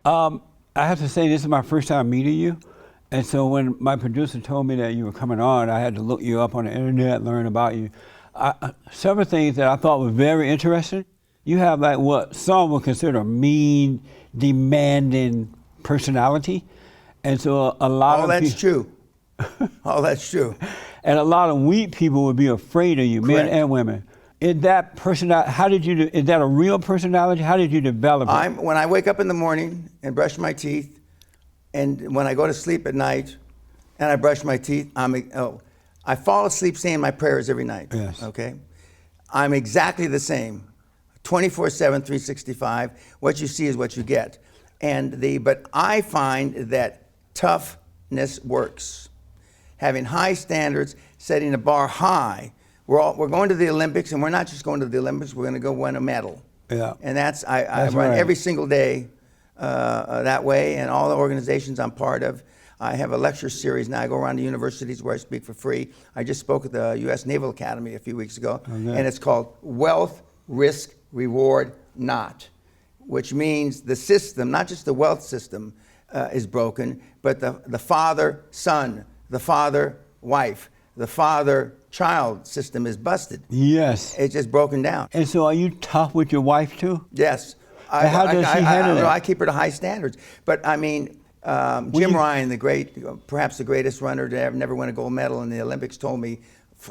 I have to say this is my first time meeting you. And so when my producer told me that you were coming on, I had to look you up on the internet, learn about you. Several things that I thought were very interesting. You have like what some would consider a mean, demanding personality. And so a lot of that's true. Oh, that's true. And a lot of weak people would be afraid of you, Correct. men and women. Is that personality, is that a real personality? How did you develop it? When I wake up in the morning and brush my teeth, and when I go to sleep at night and I brush my teeth, I fall asleep saying my prayers every night. Yes. Okay? I'm exactly the same. 24/7, 365. What you see is what you get. But I find that toughness works. Having high standards, setting the bar high. We're going to the Olympics, and we're not just going to the Olympics, we're going to go win a medal. Yeah. And I run right. every single day that way, and all the organizations I'm part of. I have a lecture series now. I go around to universities where I speak for free. I just spoke at the U.S. Naval Academy a few weeks ago, and it's called Wealth, Risk, Reward, Not, which means the system, not just the wealth system, is broken, but the father-son, the father-wife, the father-child system is busted. Yes. It's just broken down. And so are you tough with your wife too? Yes. How does she handle it? I keep her to high standards. But I mean, Jim Ryan, perhaps the greatest runner to ever never win a gold medal in the Olympics, told me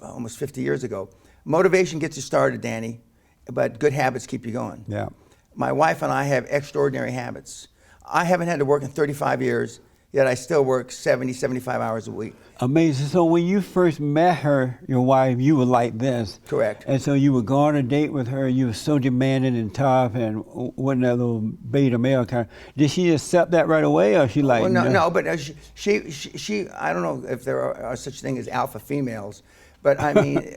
almost 50 years ago, motivation gets you started, Danny, but good habits keep you going. Yeah. My wife and I have extraordinary habits. I haven't had to work in 35 years, yet I still work 70, 75 hours a week. Amazing. So when you first met her, your wife, you were like this. Correct. And so you would go on a date with her, you were so demanding and tough and wasn't that little beta male kind. Did she accept that right away, or she like? Well, no, but she I don't know if there are such thing as alpha females, but I mean,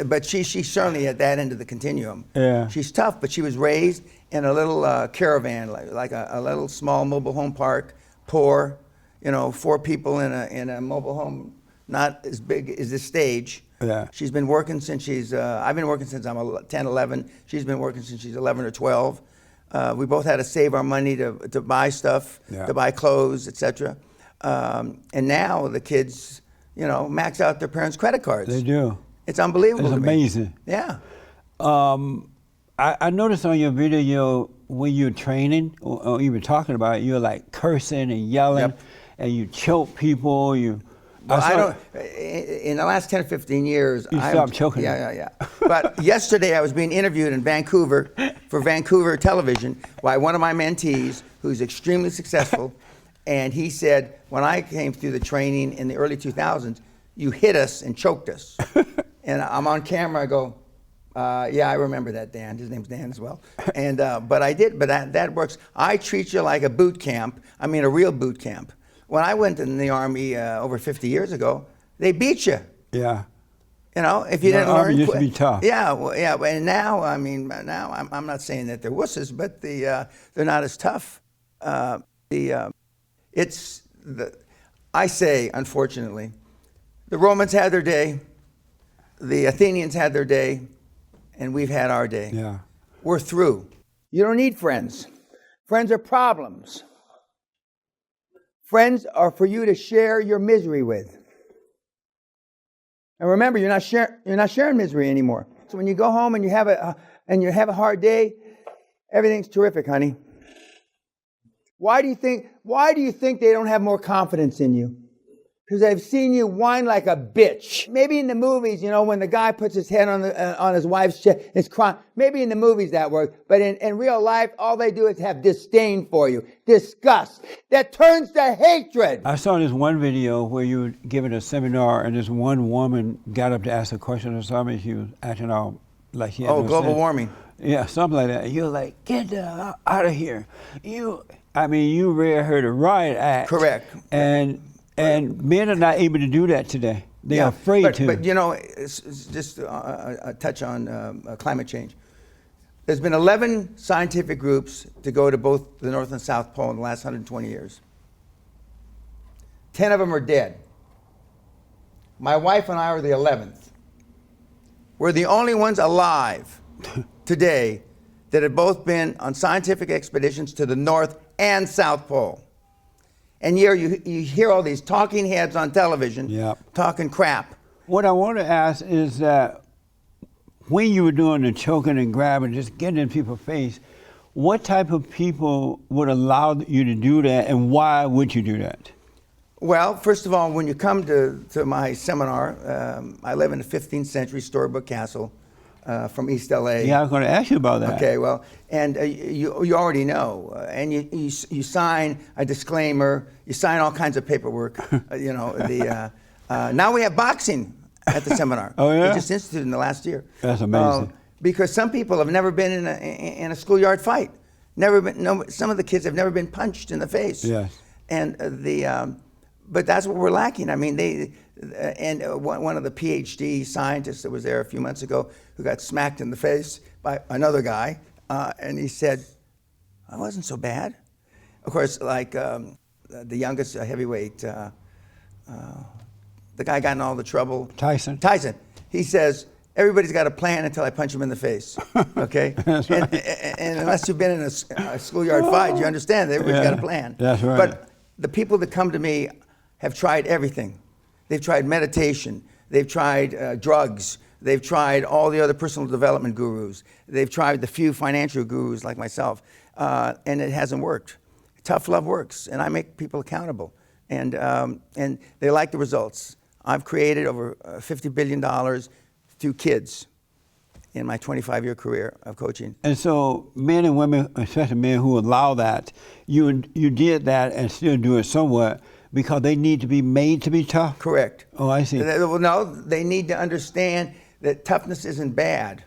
but she's certainly at that end of the continuum. Yeah. She's tough, but she was raised in a little caravan, like a little small mobile home park, poor, 4 people in a mobile home, not as big as this stage. Yeah. She's been working since I've been working since I'm 10, 11. She's been working since she's 11 or 12. We both had to save our money to buy stuff, to buy clothes, etc. And now the kids, max out their parents' credit cards. They do. It's unbelievable. It's amazing. Yeah. I noticed on your video when you're training or even talking about it, you're like cursing and yelling, and you choke people. In the last 10 or 15 years, you stopped choking. Yeah. But yesterday I was being interviewed in Vancouver for Vancouver television by one of my mentees who's extremely successful. And he said, when I came through the training in the early 2000s, you hit us and choked us. And I'm on camera, I go, yeah, I remember that, Dan. His name's Dan as well. And but I did, but that works. I treat you like a boot camp. I mean, a real boot camp. When I went in the Army over 50 years ago, they beat you. Yeah. If you didn't learn. Army used to be tough. Yeah, and now, I mean, I'm not saying that they're wusses, but they're not as tough. I say, unfortunately, the Romans had their day, the Athenians had their day, and we've had our day. Yeah. We're through. You don't need friends. Friends are problems. Friends are for you to share your misery with. And remember, you're not sharing misery anymore. So when you go home and you have a hard day, everything's terrific, honey. Why do you think they don't have more confidence in you? Because they've seen you whine like a bitch. Maybe in the movies, when the guy puts his head on his wife's chest, it's crying. Maybe in the movies that works. But in real life, all they do is have disdain for you, disgust that turns to hatred. I saw this one video where you were giving a seminar, and this one woman got up to ask a question or something. She was acting all like she had no global sense. warming. Yeah, something like that. You're like, get out of here. You read her to riot act. Correct. And men are not able to do that today. They're afraid to. But it's just a touch on climate change. There's been 11 scientific groups to go to both the North and South Pole in the last 120 years. 10 of them are dead. My wife and I are the 11th. We're the only ones alive today that have both been on scientific expeditions to the North and South Pole. And you hear all these talking heads on television talking crap. What I want to ask is that when you were doing the choking and grabbing, just getting in people's face, what type of people would allow you to do that, and why would you do that? Well, first of all, when you come to my seminar, I live in a 15th century storybook castle from East LA. Yeah, I was going to ask you about that. Okay, well, and you already know, and you sign a disclaimer, you sign all kinds of paperwork. You know, now we have boxing at the seminar. Oh yeah, we just instituted in the last year. That's amazing. Because some people have never been in a schoolyard fight. Never been. No, some of the kids have never been punched in the face. Yes. And but that's what we're lacking. I mean, one of the PhD scientists that was there a few months ago who got smacked in the face by another guy, and he said, "I wasn't so bad." Of course, like the youngest heavyweight, the guy got in all the trouble. Tyson. He says, everybody's got a plan until I punch him in the face, okay? That's right. And unless you've been in a schoolyard fight, you understand that everybody's got a plan. That's right. But the people that come to me have tried everything. They've tried meditation. They've tried drugs. They've tried all the other personal development gurus. They've tried the few financial gurus like myself, and it hasn't worked. Tough love works, and I make people accountable, and they like the results. I've created over $50 billion through kids in my 25-year career of coaching. And so men and women, especially men who allow that, you did that and still do it somewhat because they need to be made to be tough? Correct. Oh, I see. No, they need to understand that toughness isn't bad.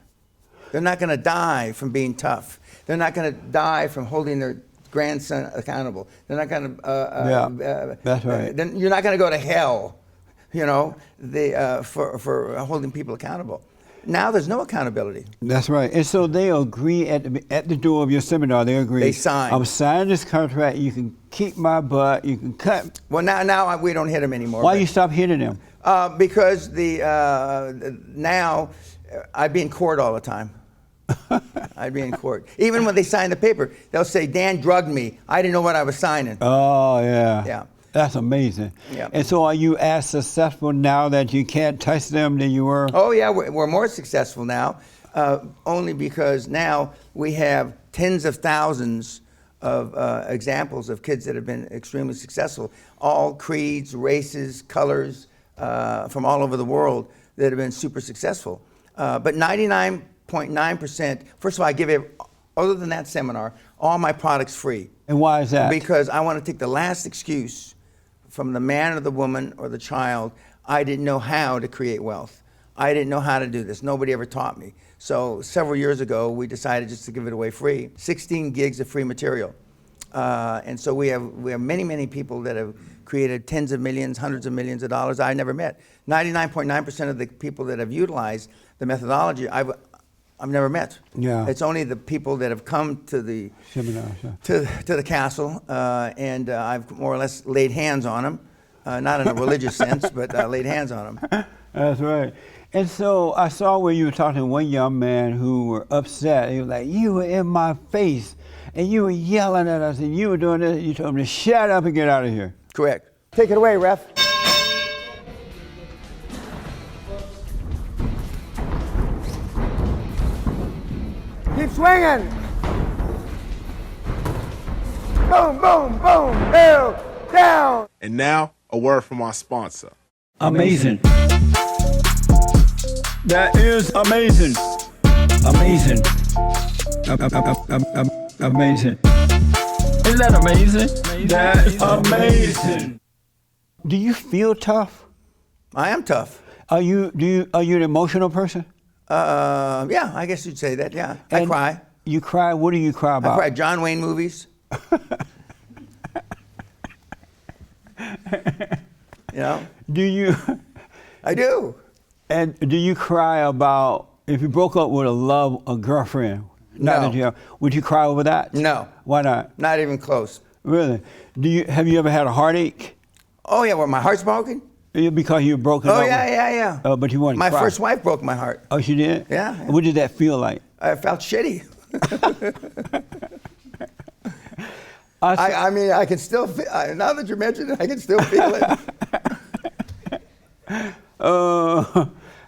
They're not going to die from being tough. They're not going to die from holding their grandson accountable. They're not going to... that's right. Then you're not going to go to hell, you know, for holding people accountable. Now there's no accountability. That's right. And so they agree at the door of your seminar. They agree. They sign. I'm signing this contract. You can kick my butt. You can cut. Well, now we don't hit them anymore. Why you stop hitting them? Because now I'd be in court all the time. I'd be in court. Even when they sign the paper, they'll say, Dan drugged me. I didn't know what I was signing. Oh, yeah. Yeah. That's amazing. Yeah. And so are you as successful now that you can't touch them than you were? Oh, yeah, we're more successful now, only because now we have tens of thousands of examples of kids that have been extremely successful, all creeds, races, colors, from all over the world that have been super successful. But 99.9%, first of all, I give other than that seminar, all my products free. And why is that? Because I want to take the last excuse from the man or the woman or the child. I didn't know how to create wealth. I didn't know how to do this. Nobody ever taught me. So several years ago, we decided just to give it away free. 16 gigs of free material. And so we have many, many people that have created tens of millions, hundreds of millions of dollars I never met. 99.9% of the people that have utilized the methodology, I've never met. Yeah. It's only the people that have come to the Seminars, yeah. to the castle, and I've more or less laid hands on them, not in a religious sense, but laid hands on them. That's right. And so I saw where you were talking to one young man who were upset. He was like, "You were in my face, and you were yelling at us, and you were doing this." You told him to shut up and get out of here. Correct. Take it away, ref. Keep swinging. Boom, boom, boom, down. And now, a word from our sponsor. Amazing. That is amazing. Amazing. Amazing. Isn't that amazing? That's amazing. Do you feel tough? I am tough. Are you an emotional person? Yeah, I guess you'd say that, yeah. I And cry. You cry? What do you cry about? I cry John Wayne movies. You know? Do you? I do. And do you cry about if you broke up with a girlfriend? Not No. that you have, would you cry over that? No. Why not? Not even close. Really? Have you ever had a heartache? Oh, yeah, where my heart's broken? Because you broke up? Oh, yeah. But you wanted to My cry. first wife broke my heart. Oh, she did? Yeah. What did that feel like? I felt shitty. I mean, I can still feel, now that you mentioned it, I can still feel it.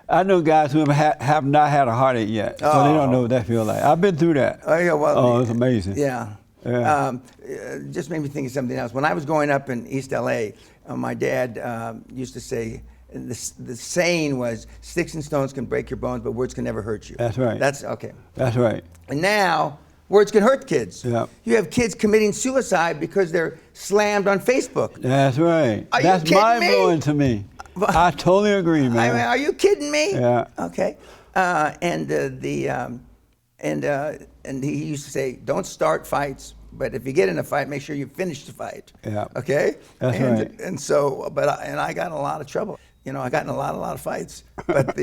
I know guys who have not had a heartache yet, so they don't know what that feels like. I've been through that. Oh, yeah, well, it's amazing. Yeah. Yeah. Just made me think of something else. When I was growing up in East LA, my dad used to say, the saying was, sticks and stones can break your bones, but words can never hurt you. That's right. That's okay. That's right. And now, words can hurt kids. Yeah. You have kids committing suicide because they're slammed on Facebook. That's right. Are you That's kidding mind-blowing to me. I totally agree, man. I mean, are you kidding me? Yeah. Okay. And he used to say, don't start fights, but if you get in a fight, make sure you finish the fight. Yeah. Okay. That's right. And so, I got in a lot of trouble. You know, I got in a lot of fights. But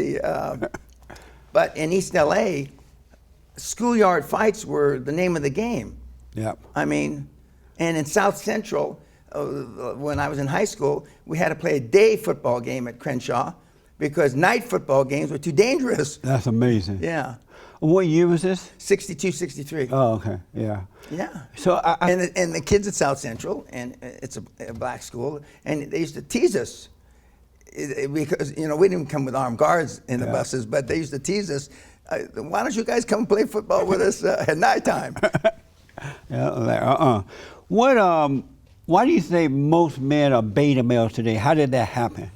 but in East LA, schoolyard fights were the name of the game. Yeah. I mean, and in South Central, when I was in high school, we had to play a day football game at Crenshaw because night football games were too dangerous. That's amazing. Yeah. What year was this? 62, 63. Oh, okay. Yeah. Yeah. So and the kids at South Central, and it's a black school, and they used to tease us because, you know, we didn't come with armed guards in the buses, but they used to tease us. Why don't you guys come play football with us at nighttime? Yeah, like, why do you think most men are beta males today? How did that happen?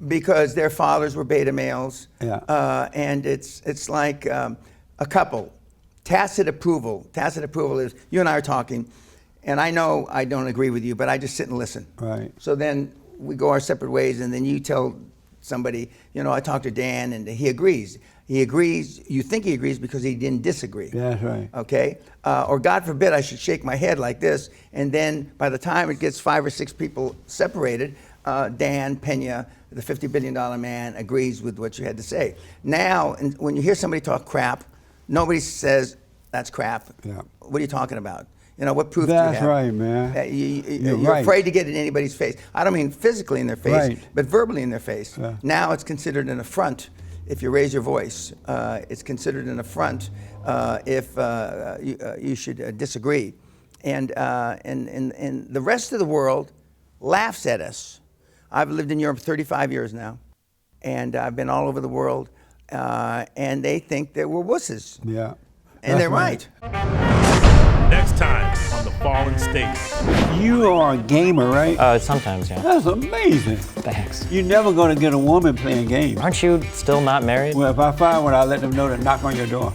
Because their fathers were beta males. Yeah. And it's like a couple. Tacit approval. Tacit approval is, you and I are talking, and I know I don't agree with you, but I just sit and listen. Right. So then we go our separate ways, and then you tell somebody, you know, I talked to Dan, and he agrees. He agrees, you think he agrees because he didn't disagree. That's right. Okay? Or God forbid I should shake my head like this, and then by the time it gets 5 or 6 people separated, Dan Peña, the $50 billion man, agrees with what you had to say. Now, when you hear somebody talk crap, nobody says, that's crap. Yeah. What are you talking about? You know, what proof do you have? That's right, man. You're right. afraid to get in anybody's face. I don't mean physically in their face, Right. but verbally in their face. Yeah. Now it's considered an affront if you raise your voice. It's considered an affront if you should disagree. And the rest of the world laughs at us. I've lived in Europe 35 years now, and I've been all over the world, and they think that we're wusses. Yeah. And they're right. Next time on The Fallen State. You are a gamer, right? Sometimes, yeah. That's amazing. Thanks. You're never going to get a woman playing games. Aren't you still not married? Well, if I find one, I'll let them know to knock on your door.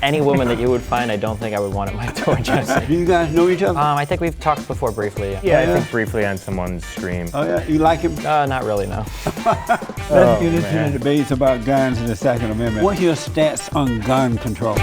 Any woman that you would find, I don't think I would want at my door, Jesse. Do you guys know each other? I think we've talked before briefly. Yeah, I Yeah. think briefly on someone's stream. Oh, yeah? You like him? Not really, no. Let's get into the debates about guns and the Second Amendment. What's your stance on gun control?